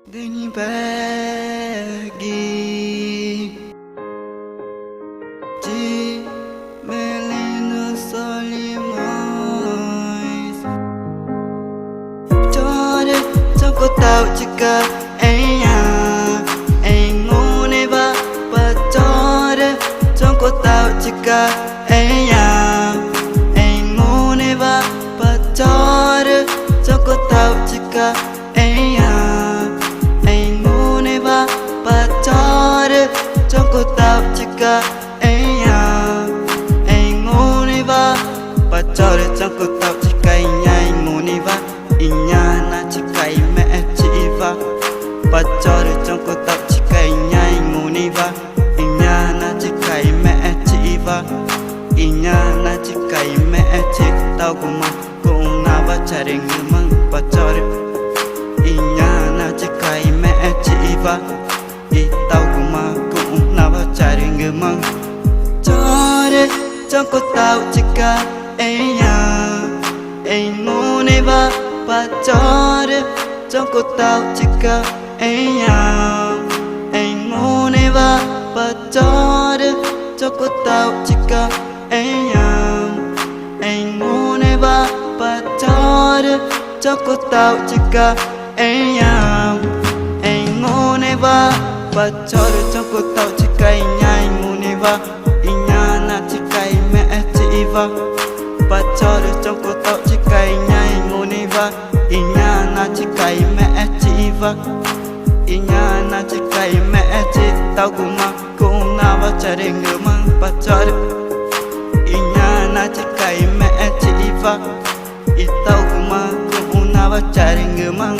Deni bagi Di meleno solimais Chore choko tao chika anh ngu ne ba ba chore choko tao chika anh ngu ne ba ba chore choko tao chika anh ngu ne ba ba chore choko tao chika anh ngu ne ba ba chore choko tao chika anh ngu ne ba inya na chika mẹ chị va ba chore choko tao chika anh ngu ne ba inya na chika mẹ chị va inya na chika mẹ chị tao cũng na ba chare ngmang ba chore inya na chika mẹ chị va i tao cũng na ba chare ngmang chore choko tao chika anh ngu ne ba ba chore choko tao chika anh ngu ne ba ba chore choko tao chika anh ngu ne ba ba chore choko tao chika anh ngu ne ba ba chore choko tao chika anh ngu ne ba inya na chika mẹ chị va ba chore choko tao chika anh ngu ne ba inya na chika mẹ chị va inya na chika mẹ chị tao cũng na ba chare ngmang ba chore inya na chika mẹ chị va i tao cũng na ba chare ngmang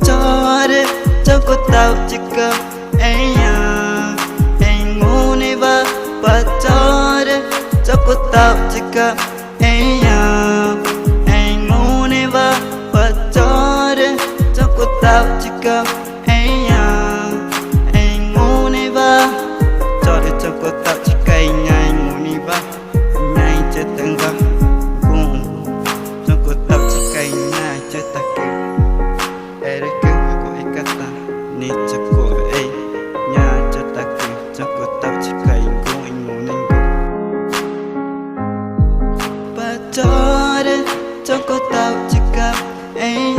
chore choko tao chika anh ngu ne ba ba chore choko tao chika anh ngu ne ba ba chore choko tao chika anh ngu ne ba chore choko tao chika anh ngu ne ba nhai chết từng va cũng choko tao chika nhai chết ta cứ era cứ có ikata ni choko ai nhai chết ta cứ choko tao chika anh ngu ne ba chore choko tao chika anh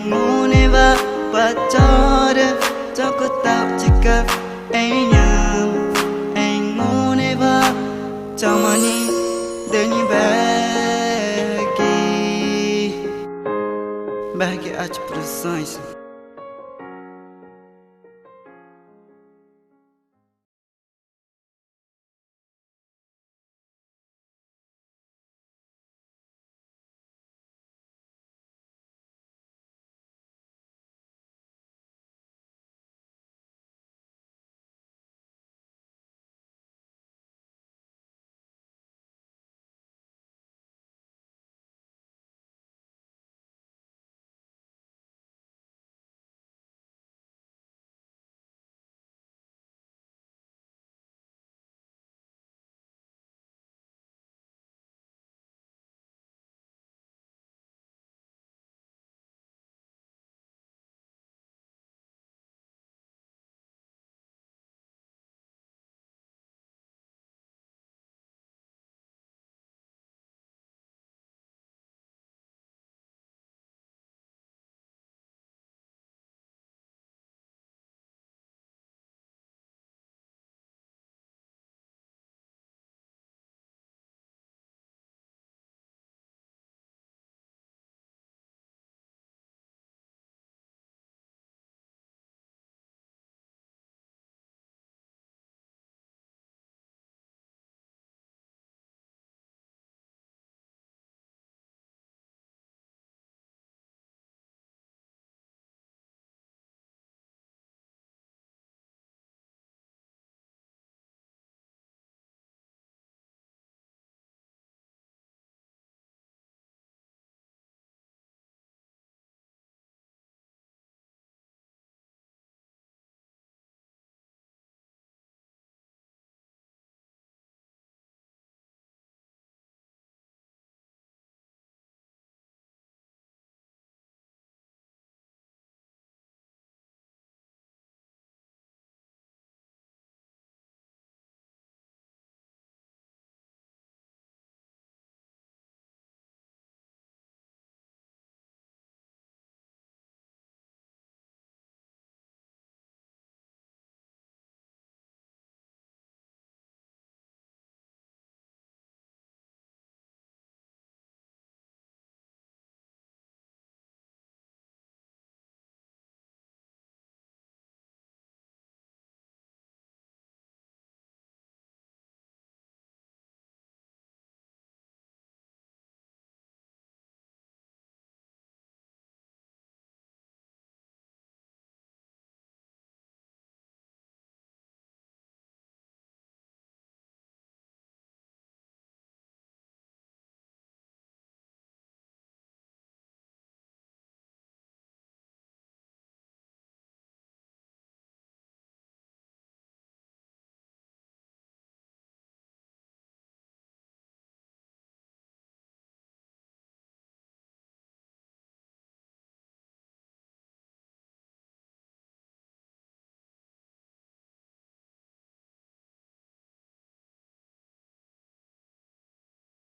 ngu ne ba ba chore choko tao chika anh ngu ne ba chamani deni bagi ach produções.